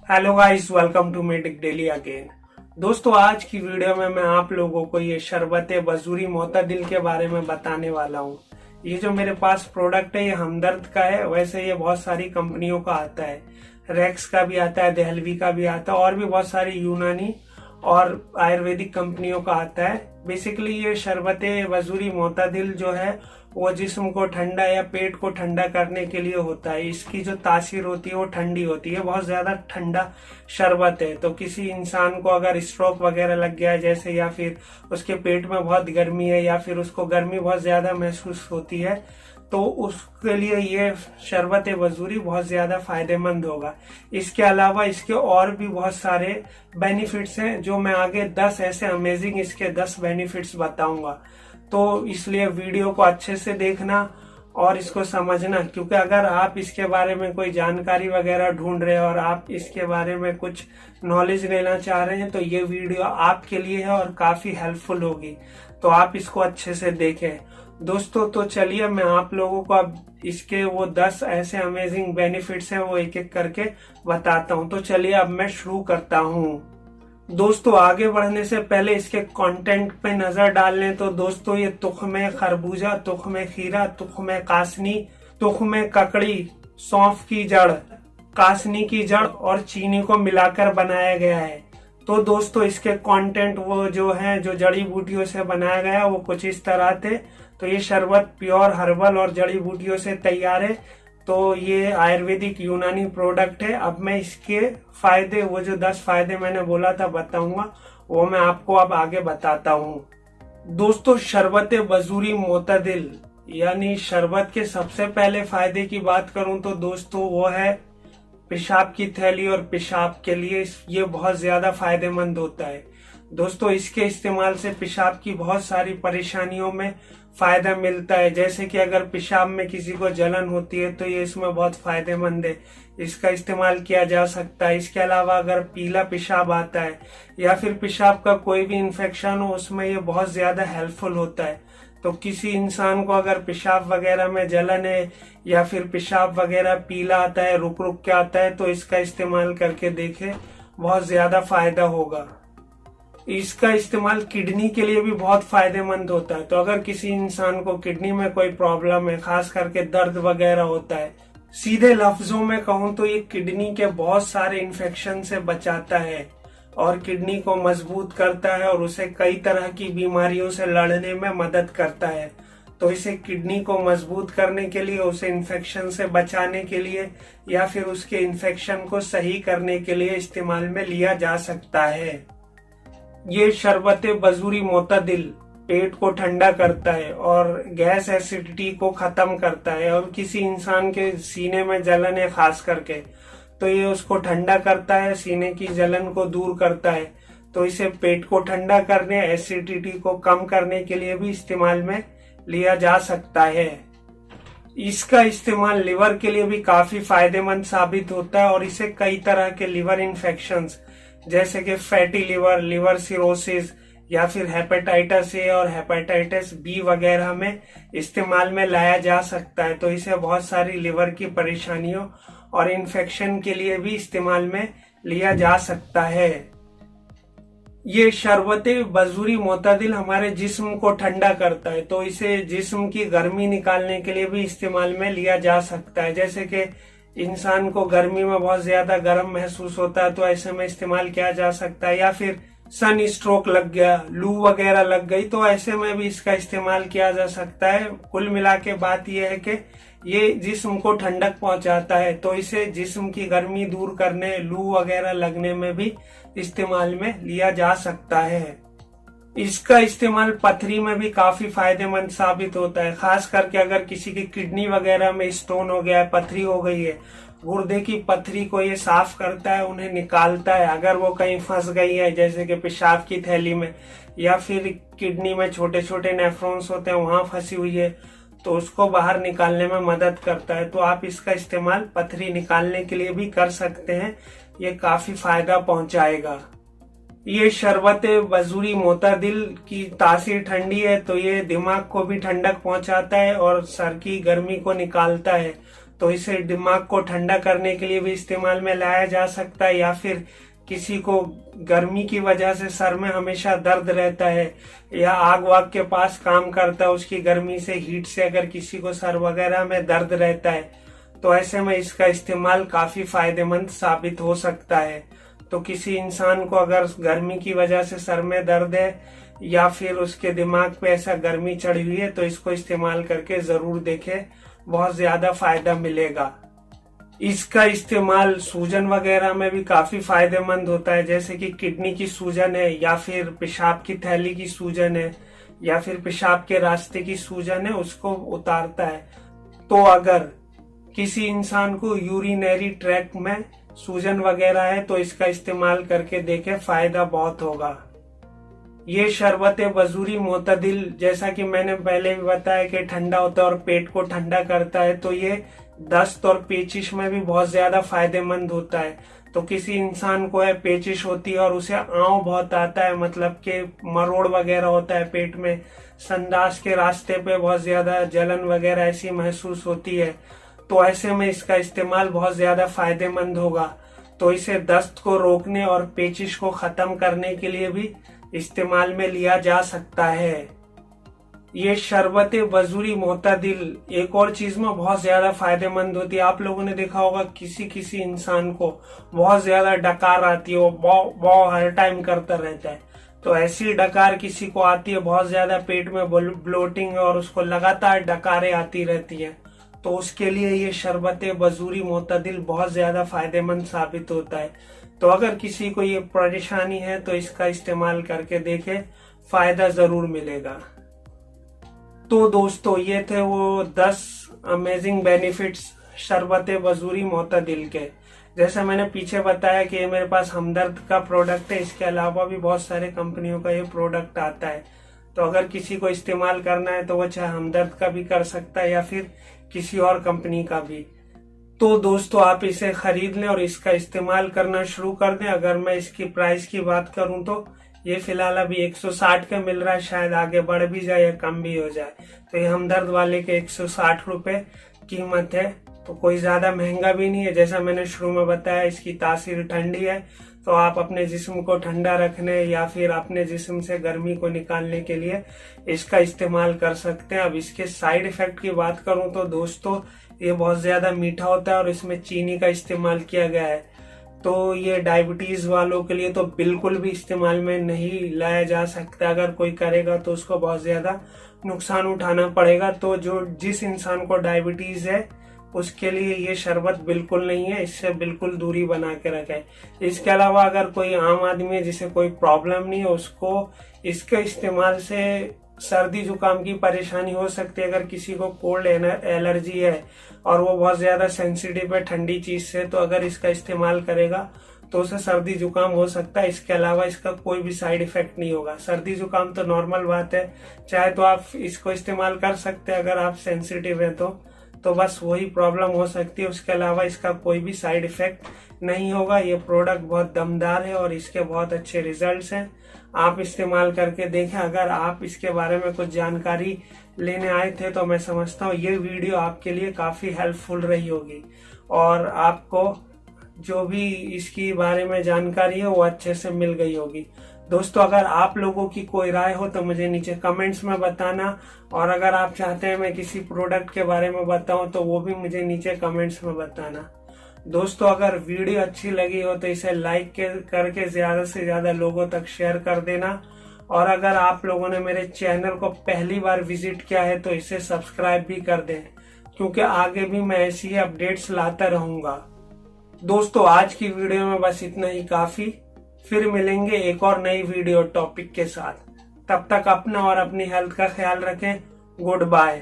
Hello guys, welcome to medic daily again. दोस्तों, आज की वीडियो में मैं आप लोगों को ये शरबत बजूरी मोतदिल के बारे में बताने वाला हूँ। ये जो मेरे पास प्रोडक्ट है ये हमदर्द का है। वैसे ये बहुत सारी कंपनियों का आता है, रेक्स का भी आता है, देहलवी का भी आता है और भी बहुत सारी यूनानी और आयुर्वेदिक कंपनियों का आता है। बेसिकली ये शरबत वजूरी मोतदिल जो है वो जिस्म को ठंडा या पेट को ठंडा करने के लिए होता है। इसकी जो तासीर होती है वो ठंडी होती है, बहुत ज्यादा ठंडा शरबत है। तो किसी इंसान को अगर स्ट्रोक वगैरह लग गया है जैसे, या फिर उसके पेट में बहुत गर्मी है या फिर उसको गर्मी बहुत ज्यादा महसूस होती है, तो उसके लिए ये शरबत वजूरी बहुत ज्यादा फायदेमंद होगा। इसके अलावा इसके और भी बहुत सारे बेनिफिट्स हैं जो मैं आगे 10 ऐसे अमेजिंग इसके 10 बेनिफिट्स बताऊंगा। तो इसलिए वीडियो को अच्छे से देखना और इसको समझना, क्योंकि अगर आप इसके बारे में कोई जानकारी वगैरह ढूंढ रहे हैं और आप इसके बारे में कुछ नॉलेज लेना चाह रहे हैं तो ये वीडियो आपके लिए है और काफी हेल्पफुल होगी। तो आप इसको अच्छे से देखें दोस्तों। तो चलिए मैं आप लोगों को अब इसके वो 10 ऐसे अमेजिंग बेनिफिट्स हैं वो एक एक करके बताता हूँ। तो चलिए अब मैं शुरू करता हूँ। दोस्तों, आगे बढ़ने से पहले इसके कंटेंट पे नजर डाल लें तो दोस्तों ये तुख्मे खरबूजा, तुख्मे खीरा, तुख्मे कासनी, तुख्मे ककड़ी, सौंफ की जड़, कासनी की जड़ और चीनी को मिलाकर बनाया गया है। तो दोस्तों इसके कंटेंट वो जो है, जो जड़ी बूटियों से बनाया गया वो कुछ इस तरह थे। तो ये शरबत प्योर हर्बल और जड़ी बूटियों से तैयार है। तो ये आयुर्वेदिक यूनानी प्रोडक्ट है। अब मैं इसके फायदे, वो जो 10 फायदे मैंने बोला था बताऊंगा, वो मैं आपको अब आगे बताता हूँ। दोस्तों, शरबत वजूरी मोतदिल यानी शरबत के सबसे पहले फायदे की बात करूं तो दोस्तों वो है पेशाब की थैली और पेशाब के लिए ये बहुत ज्यादा फायदेमंद होता है। दोस्तों, इसके इस्तेमाल से पेशाब की बहुत सारी परेशानियों में फायदा मिलता है। जैसे कि अगर पेशाब में किसी को जलन होती है तो ये इसमें बहुत फायदेमंद है, इसका इस्तेमाल किया जा सकता है। इसके अलावा अगर पीला पेशाब आता है या फिर पेशाब का कोई भी इन्फेक्शन हो, उसमें ये बहुत ज्यादा हेल्पफुल होता है। तो किसी इंसान को अगर पेशाब वगैरह में जलन है या फिर पेशाब वगैरह पीला आता है, रुक रुक के आता है, तो इसका इस्तेमाल करके देखे, बहुत ज्यादा फायदा होगा। इसका इस्तेमाल किडनी के लिए भी बहुत फायदेमंद होता है। तो अगर किसी इंसान को किडनी में कोई प्रॉब्लम है, खास करके दर्द वगैरह होता है, सीधे लफ्जों में कहूँ तो ये किडनी के बहुत सारे इन्फेक्शन से बचाता है और किडनी को मजबूत करता है और उसे कई तरह की बीमारियों से लड़ने में मदद करता है। तो इसे किडनी को मजबूत करने के लिए, उसे इन्फेक्शन से बचाने के लिए या फिर उसके इन्फेक्शन को सही करने के लिए इस्तेमाल में लिया जा सकता है। ये शरबत वजूरी मोतदिल पेट को ठंडा करता है और गैस एसिडिटी को खत्म करता है। और किसी इंसान के सीने में जलन है खास करके, तो ये उसको ठंडा करता है, सीने की जलन को दूर करता है। तो इसे पेट को ठंडा करने, एसिडिटी को कम करने के लिए भी इस्तेमाल में लिया जा सकता है। इसका इस्तेमाल लिवर के लिए भी काफी फायदेमंद साबित होता है और इसे कई तरह के लिवर इन्फेक्शंस जैसे कि फैटी लिवर, लिवर सिरोसिस या फिर हेपेटाइटिस ए और हेपेटाइटिस बी वगैरह में इस्तेमाल में लाया जा सकता है। तो इसे बहुत सारी लिवर की परेशानियों और इन्फेक्शन के लिए भी इस्तेमाल में लिया जा सकता है। ये शरबत वजूरी मोतदिल हमारे जिस्म को ठंडा करता है, तो इसे जिस्म की गर्मी निकालने के लिए भी इस्तेमाल में लिया जा सकता है। जैसे कि इंसान को गर्मी में बहुत ज्यादा गर्म महसूस होता है तो ऐसे में इस्तेमाल किया जा सकता है। या फिर सन स्ट्रोक लग गया, लू वगैरह लग गई, तो ऐसे में भी इसका इस्तेमाल किया जा सकता है। कुल मिला के बात यह है कि ये जिस्म को ठंडक पहुंचाता है, तो इसे जिस्म की गर्मी दूर करने, लू वगैरह लगने में भी इस्तेमाल में लिया जा सकता है। इसका इस्तेमाल पथरी में भी काफी फायदेमंद साबित होता है, खास करके अगर किसी की किडनी वगैरह में स्टोन हो गया है, पथरी हो गई है, गुर्दे की पथरी को ये साफ करता है, उन्हें निकालता है। अगर वो कहीं फंस गई है जैसे कि पेशाब की थैली में या फिर किडनी में छोटे छोटे नेफ्रॉन्स होते हैं वहां फंसी हुई है, तो उसको बाहर निकालने में मदद करता है। तो आप इसका इस्तेमाल पथरी निकालने के लिए भी कर सकते हैं, ये काफी फायदा पहुंचाएगा। ये शरबत वजूरी मोतदिल की तासीर ठंडी है, तो ये दिमाग को भी ठंडक पहुंचाता है और सर की गर्मी को निकालता है। तो इसे दिमाग को ठंडा करने के लिए भी इस्तेमाल में लाया जा सकता है, या फिर किसी को गर्मी की वजह से सर में हमेशा दर्द रहता है या आग वाग के पास काम करता है, उसकी गर्मी से हीट से अगर किसी को सर वगैरह में दर्द रहता है तो ऐसे में इसका इस्तेमाल काफी फायदेमंद साबित हो सकता है। तो किसी इंसान को अगर गर्मी की वजह से सर में दर्द है या फिर उसके दिमाग पे ऐसा गर्मी चढ़ी हुई है तो इसको इस्तेमाल करके जरूर देखें, बहुत ज्यादा फायदा मिलेगा। इसका इस्तेमाल सूजन वगैरह में भी काफी फायदेमंद होता है, जैसे कि किडनी की सूजन है या फिर पेशाब की थैली की सूजन है या फिर पेशाब के रास्ते की सूजन है, उसको उतारता है। तो अगर किसी इंसान को यूरिनरी ट्रैक्ट में सूजन वगैरह है तो इसका इस्तेमाल करके देखें, फायदा बहुत होगा। ये शरबत बजूरी मोतदिल, जैसा कि मैंने पहले भी बताया कि ठंडा होता है और पेट को ठंडा करता है, तो ये दस्त और पेचिश में भी बहुत ज्यादा फायदेमंद होता है। तो किसी इंसान को है पेचिश होती है और उसे आंव बहुत आता है, मतलब कि मरोड़ वगैरह होता है पेट में, संडास के रास्ते पे बहुत ज्यादा जलन वगैरह ऐसी महसूस होती है, तो ऐसे में इसका इस्तेमाल बहुत ज्यादा फायदेमंद होगा। तो इसे दस्त को रोकने और पेचिश को खत्म करने के लिए भी इस्तेमाल में लिया जा सकता है। ये शरबत बजूरी मोतदिल एक और चीज में बहुत ज्यादा फायदेमंद होती है। आप लोगों ने देखा होगा किसी किसी इंसान को बहुत ज्यादा डकार आती है, वो हर टाइम करता रहता है, तो ऐसी डकार किसी को आती है, बहुत ज्यादा पेट में ब्लोटिंग और उसको लगातार डकारें आती रहती है, तो उसके लिए ये शरबत बजूरी मोतदिल बहुत ज्यादा फायदेमंद साबित होता है। तो अगर किसी को ये परेशानी है तो इसका इस्तेमाल करके देखें, फायदा जरूर मिलेगा। तो दोस्तों ये थे वो 10 अमेजिंग बेनिफिट्स शरबत बजूरी मोतदिल के। जैसे मैंने पीछे बताया कि ये मेरे पास हमदर्द का प्रोडक्ट है, इसके अलावा भी बहुत सारे कंपनियों का ये प्रोडक्ट आता है। तो अगर किसी को इस्तेमाल करना है तो वो चाहे हमदर्द का भी कर सकता है या फिर किसी और कंपनी का भी। तो दोस्तों आप इसे खरीद लें और इसका इस्तेमाल करना शुरू कर दें। अगर मैं इसकी प्राइस की बात करूं तो ये फिलहाल अभी 160 का मिल रहा है, शायद आगे बढ़ भी जाए या कम भी हो जाए। तो ये हमदर्द वाले के 160 रुपए कीमत है, तो कोई ज्यादा महंगा भी नहीं है। जैसा मैंने शुरू में बताया, इसकी तासीर ठंडी है, तो आप अपने जिस्म को ठंडा रखने या फिर अपने जिस्म से गर्मी को निकालने के लिए इसका इस्तेमाल कर सकते हैं। अब इसके साइड इफेक्ट की बात करूं तो दोस्तों ये बहुत ज्यादा मीठा होता है और इसमें चीनी का इस्तेमाल किया गया है, तो ये डायबिटीज वालों के लिए तो बिल्कुल भी इस्तेमाल में नहीं लाया जा सकता। अगर कोई करेगा तो उसको बहुत ज्यादा नुकसान उठाना पड़ेगा। तो जिस इंसान को डायबिटीज है उसके लिए ये शरबत बिल्कुल नहीं है, इससे बिल्कुल दूरी बना के रखें। इसके अलावा अगर कोई आम आदमी है जिसे कोई प्रॉब्लम नहीं है, उसको इसके इस्तेमाल से सर्दी जुकाम की परेशानी हो सकती है। अगर किसी को कोल्ड एलर्जी है और वो बहुत ज्यादा सेंसिटिव है ठंडी चीज से, तो अगर इसका इस्तेमाल करेगा तो उसे सर्दी जुकाम हो सकता है। इसके अलावा इसका कोई भी साइड इफेक्ट नहीं होगा। सर्दी जुकाम तो नॉर्मल बात है, चाहे तो आप इसको इस्तेमाल कर सकते हैं अगर आप सेंसिटिव है तो बस वही प्रॉब्लम हो सकती है। उसके अलावा इसका कोई भी साइड इफेक्ट नहीं होगा। ये प्रोडक्ट बहुत दमदार है और इसके बहुत अच्छे रिजल्ट्स हैं, आप इस्तेमाल करके देखें। अगर आप इसके बारे में कुछ जानकारी लेने आए थे तो मैं समझता हूँ ये वीडियो आपके लिए काफी हेल्पफुल रही होगी और आपको जो भी इसकी बारे में जानकारी है वो अच्छे से मिल गई होगी। दोस्तों अगर आप लोगों की कोई राय हो तो मुझे नीचे कमेंट्स में बताना, और अगर आप चाहते हैं मैं किसी प्रोडक्ट के बारे में बताऊं तो वो भी मुझे नीचे कमेंट्स में बताना। दोस्तों अगर वीडियो अच्छी लगी हो तो इसे लाइक करके ज्यादा से ज्यादा लोगों तक शेयर कर देना, और अगर आप लोगों ने मेरे चैनल को पहली बार विजिट किया है तो इसे सब्सक्राइब भी कर दें, क्योंकि आगे भी मैं ऐसी ही अपडेट्स लाता रहूंगा। दोस्तों आज की वीडियो में बस इतना ही काफी, फिर मिलेंगे एक और नई वीडियो टॉपिक के साथ। तब तक अपना और अपनी हेल्थ का ख्याल रखें। Good bye.